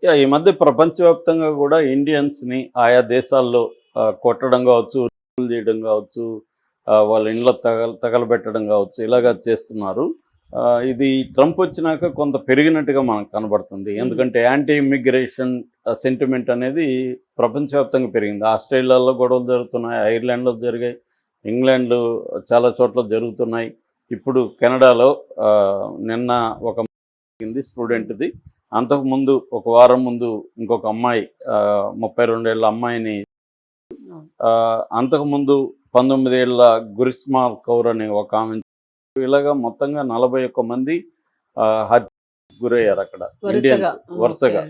ఈ మధ్య ప్రపంచవ్యాప్తంగా కూడా ఇండియన్స్‌ని ఆయా దేశాల్లో కొట్టడం కావచ్చు, రేపులు చేయడం కావచ్చు, వాళ్ళ ఇండ్ల తగలబెట్టడం కావచ్చు, ఇలాగ చేస్తున్నారు. ఇది ట్రంప్ వచ్చినాక కొంత పెరిగినట్టుగా మనకు కనబడుతుంది. హ్మ్. ఎందుకంటే యాంటీ ఇమ్మిగ్రేషన్ సెంటిమెంట్ అనేది ప్రపంచవ్యాప్తంగా పెరిగింది. ఆస్ట్రేలియాలో గొడవలు జరుగుతున్నాయి, ఐర్లాండ్‌లో జరిగాయి, ఇంగ్లాండ్‌లో చాలా చోట్ల జరుగుతున్నాయి. ఇప్పుడు కెనడాలో నిన్న ఒక స్టూడెంట్‌ది. అంతకుముందు ఒక వారం ముందు ఇంకొక అమ్మాయి 32 ఏళ్ల అమ్మాయిని అవును. అంతకుముందు 19 ఏళ్ల గురిస్మా కౌర్ అనే ఒక ఆమెను ఇలాగా మొత్తంగా 41 మంది హత్యకు గురయ్యారు అక్కడ వరుసగా. Indians okay. వరుసగా.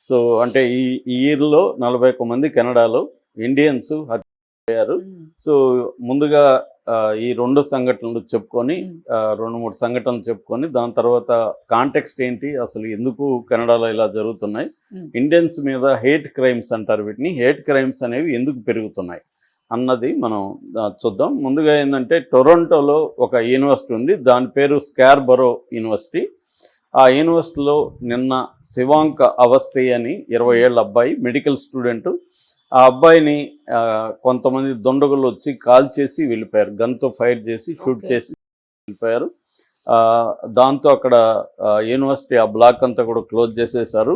సో అంటే ఈ ఇయర్‌లో 41 మంది కెనడాలో ఇండియన్స్ హత్యయ్యారు. హ్మ్. సో ముందుగా ఈ 2 సంఘటనలు చెప్పుకొని హ్మ్. 2, 3 సంఘటనలు చెప్పుకొని దాని తర్వాత కాంటెక్స్ట్ ఏంటి, అసలు ఎందుకు కెనడాలో ఇలా జరుగుతున్నాయి, హ్మ్. ఇండియన్స్ మీద హేట్ క్రైమ్స్ అంటారు వీటిని, హేట్ క్రైమ్స్ అనేవి ఎందుకు పెరుగుతున్నాయి అన్నది మనం చూద్దాం. ముందుగా ఏంటంటే టొరంటోలో ఒక యూనివర్సిటీ ఉంది, దాని పేరు స్కార్బరో యూనివర్సిటీ. ఆ యూనివర్సిటీలో నిన్న శివాంక అవస్థి అని 20 ఏళ్ళ అబ్బాయి, మెడికల్ స్టూడెంటు. ఆ అబ్బాయిని కొంతమంది దుండగులు వచ్చి కాల్ చేసి వెళ్ళిపోయారు, గన్తో ఫైర్ చేసి షూట్ ఓకే. చేసి వెళ్ళిపోయారు. దాంతో అక్కడ యూనివర్సిటీ ఆ బ్లాక్ అంతా కూడా క్లోజ్ చేసేసారు.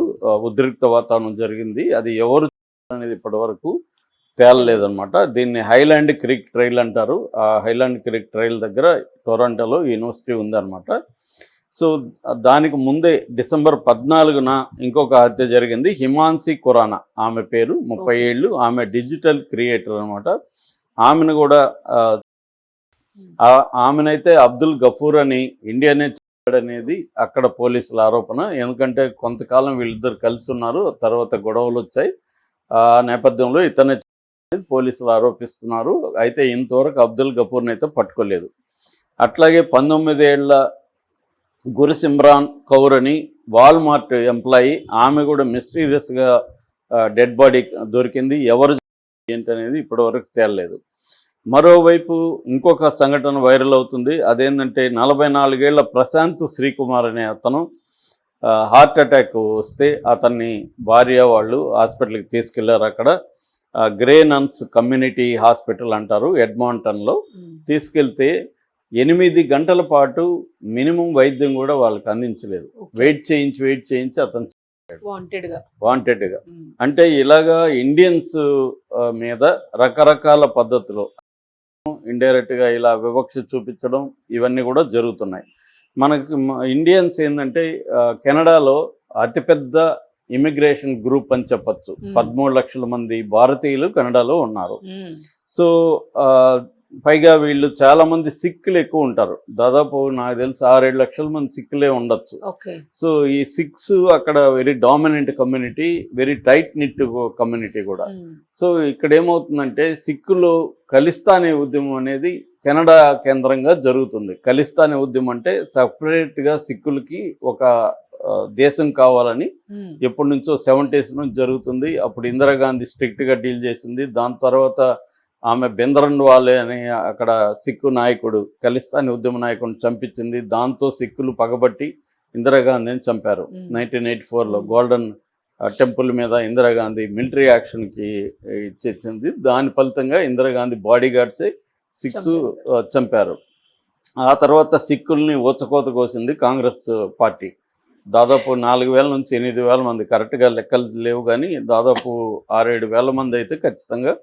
ఉద్రిక్త వాతావరణం జరిగింది. అది ఎవరు అనేది ఇప్పటివరకు తెలీదు. తేలలేదన్నమాట. దీన్ని హైలాండ్ క్రీక్ ట్రైల్ అంటారు. ఆ హైలాండ్ క్రీక్ ట్రైల్ దగ్గర టొరంటోలో యూనివర్సిటీ ఉందన్నమాట. సో దానికి ముందే డిసెంబర్ 14న ఇంకొక హత్య జరిగింది. హిమాన్సి ఖురానా ఆమె పేరు, 30 ఓకే. ఏళ్ళు. ఆమె డిజిటల్ క్రియేటర్ అనమాట. ఆమెను కూడా హ్మ్. ఆమెనైతే అబ్దుల్ గఫూర్ అని ఇండియానే చెప్పాడనేది అక్కడ పోలీసుల ఆరోపణ. ఎందుకంటే కొంతకాలం వీళ్ళిద్దరు కలిసి ఉన్నారు, తర్వాత గొడవలు వచ్చాయి. ఆ నేపథ్యంలో ఇతనే చెప్పాడనేది పోలీసులు ఆరోపిస్తున్నారు. అయితే ఇంతవరకు అబ్దుల్ గఫూర్ని అయితే పట్టుకోలేదు. అట్లాగే 19 ఏళ్ల గురుసిమ్రాన్ కౌర్ అని వాల్మార్ట్ ఎంప్లాయీ, ఆమె కూడా మిస్టీరియస్గా డెడ్ బాడీ దొరికింది. ఎవరు ఏంటనేది ఇప్పటివరకు తేలలేదు. మరోవైపు ఇంకొక సంఘటన వైరల్ అవుతుంది. అదేంటంటే 44 ఏళ్ల ప్రశాంత్ శ్రీకుమార్ అనే అతను హార్ట్ అటాక్ వస్తే అతన్ని భార్య వాళ్ళు హాస్పిటల్కి తీసుకెళ్లారు. అక్కడ గ్రే నన్స్ కమ్యూనిటీ హాస్పిటల్ అంటారు ఎడ్మాంటన్లో. హ్మ్. తీసుకెళ్తే 8 గంటల పాటు మినిమం వైద్యం కూడా వాళ్ళకి అందించలేదు. ఓకే. వెయిట్ చేయించి అతను వాంటెడ్‌గా. వాంటెడ్గా. హ్మ్. అంటే ఇలాగా ఇండియన్స్ మీద రకరకాల పద్ధతులు ఇండైరెక్ట్గా ఇలా వివక్ష చూపించడం ఇవన్నీ కూడా జరుగుతున్నాయి. మనకి ఇండియన్స్ ఏంటంటే కెనడాలో అతిపెద్ద ఇమిగ్రేషన్ గ్రూప్ అని చెప్పచ్చు. హ్మ్. 13 లక్షల మంది భారతీయులు కెనడాలో ఉన్నారు. హ్మ్. సో పైగా వీళ్ళు చాలామంది సిక్కులు ఎక్కువ ఉంటారు. దాదాపు నాకు తెలిసి 6-7 లక్షల మంది సిక్కులే ఉండొచ్చు. ఓకే. సో ఈ సిక్స్ అక్కడ very dominant community, very tight knit community కూడా. హ్మ్. సో ఇక్కడ ఏమవుతుందంటే సిక్కులు ఖలిస్తానీ ఉద్యమం అనేది కెనడా కేంద్రంగా జరుగుతుంది. ఖలిస్తానీ ఉద్యమం అంటే సపరేట్గా సిక్కులకి ఒక దేశం కావాలని హ్మ్. ఎప్పటి నుంచో 70s నుంచి జరుగుతుంది. అప్పుడు ఇందిరాగాంధీ స్ట్రిక్ట్గా డీల్ చేసింది. దాని తర్వాత ఆమె బెందరన్వాలే అనే అక్కడ సిక్కు నాయకుడు, ఖలిస్తానీ ఉద్యమ నాయకుడిని చంపించింది. దాంతో సిక్కులు పగబట్టి ఇందిరాగాంధీని చంపారు. హ్మ్. 1984లో గోల్డెన్ టెంపుల్ మీద ఇందిరాగాంధీ మిలిటరీ యాక్షన్కి ఇచ్చేసింది. దాని ఫలితంగా ఇందిరాగాంధీ బాడీ గార్డ్సే సిక్స్ చంపారు. చంపారు. ఆ తర్వాత సిక్కుల్ని ఊచకోత కోసింది కాంగ్రెస్ పార్టీ. దాదాపు 4,000 నుంచి 8,000 మంది, కరెక్ట్గా లెక్కలు లేవు కానీ దాదాపు 6-7 వేల మంది అయితే ఖచ్చితంగా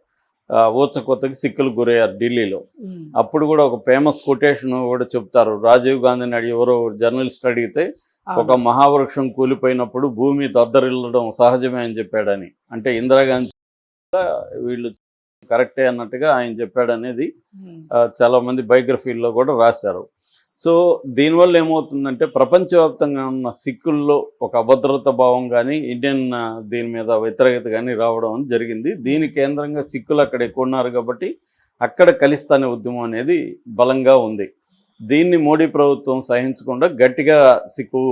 ఊచకోతకి సిక్కులు గురయ్యారు ఢిల్లీలో. హ్మ్. అప్పుడు కూడా ఒక ఫేమస్ కొటేషన్ కూడా చెప్తారు. రాజీవ్ గాంధీని అడిగి ఎవరో జర్నలిస్ట్ అడిగితే, ఒక అవును. మహావృక్షం కూలిపోయినప్పుడు భూమి దద్దరిల్లడం సహజమే అని చెప్పాడని. అంటే ఇందిరాగాంధీ వీళ్ళు కరెక్టే అన్నట్టుగా ఆయన చెప్పాడనేది హ్మ్. చాలామంది బయోగ్రఫీల్లో కూడా రాశారు. సో దీనివల్ల ఏమవుతుందంటే ప్రపంచవ్యాప్తంగా ఉన్న సిక్కుల్లో ఒక అభద్రత భావం కానీ, ఇండియన్ దీని మీద వ్యతిరేకత కానీ రావడం జరిగింది. దీని కేంద్రంగా సిక్కులు అక్కడ ఎక్కువ ఉన్నారు కాబట్టి అక్కడ ఖలిస్తానీ ఉద్యమం అనేది బలంగా ఉంది. దీన్ని మోడీ ప్రభుత్వం సహించకుండా గట్టిగా సిక్కు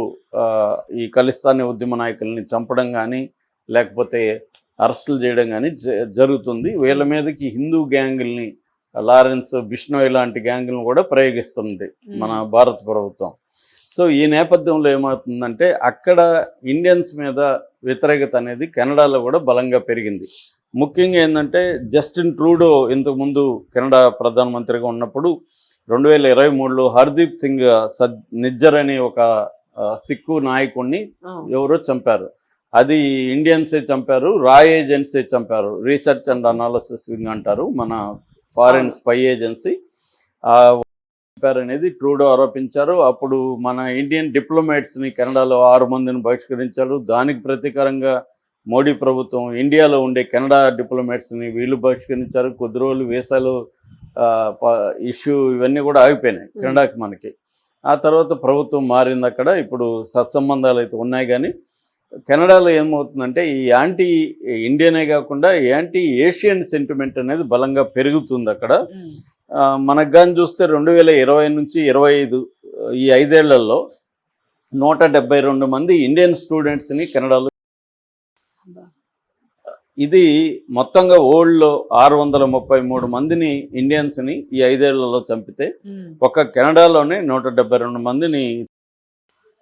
ఈ ఖలిస్తానీ ఉద్యమ నాయకుల్ని చంపడం కానీ, లేకపోతే అరెస్టులు చేయడం కానీ జరుగుతుంది. వీళ్ళ మీదకి హిందూ గ్యాంగుల్ని, లారెన్స్ బిష్నోయ్ లాంటి గ్యాంగులను కూడా ప్రయోగిస్తుంది మన భారత ప్రభుత్వం. సో ఈ నేపథ్యంలో ఏమవుతుందంటే అక్కడ ఇండియన్స్ మీద వ్యతిరేకత అనేది కెనడాలో కూడా బలంగా పెరిగింది. ముఖ్యంగా ఏంటంటే జస్టిన్ ట్రూడో ఇంతకుముందు కెనడా ప్రధానమంత్రిగా ఉన్నప్పుడు 2023లో హర్దీప్ సింగ్ నిజ్జర్ అని ఒక సిక్కు నాయకుడిని ఎవరో చంపారు. అది ఇండియన్సే చంపారు, రా ఏజెన్సీ చంపారు, రీసెర్చ్ అండ్ అనాలిసిస్ వింగ్ అంటారు మన ఫారెన్ స్పై ఏజెన్సీ అనేది ట్రూడో ఆరోపించారు. అప్పుడు మన ఇండియన్ డిప్లొమాట్స్ని కెనడాలో 6 మందిని బహిష్కరించారు. దానికి ప్రతీకారంగా మోడీ ప్రభుత్వం ఇండియాలో ఉండే కెనడా డిప్లొమాట్స్ని వీళ్ళు బహిష్కరించారు. కొద్ది రోజులు వీసాలు ఇష్యూ ఇవన్నీ కూడా ఆగిపోయినాయి కెనడాకి మనకి. ఆ తర్వాత ప్రభుత్వం మారింది అక్కడ. ఇప్పుడు సత్సంబంధాలు అయితే ఉన్నాయి. కానీ కెనడాలో ఏమవుతుందంటే ఈ యాంటీ ఇండియనే కాకుండా యాంటీ ఏషియన్ సెంటిమెంట్ అనేది బలంగా పెరుగుతుంది అక్కడ. మనకు కానీ చూస్తే 2020 నుంచి 25 ఈ 5 ఏళ్లలో 172 మంది ఇండియన్ స్టూడెంట్స్ని కెనడాలో, ఇది మొత్తంగా వరల్డ్లో 633 మందిని ఇండియన్స్ని ఈ 5 ఏళ్లలో చంపితే ఒక్క కెనడాలోనే 172 మందిని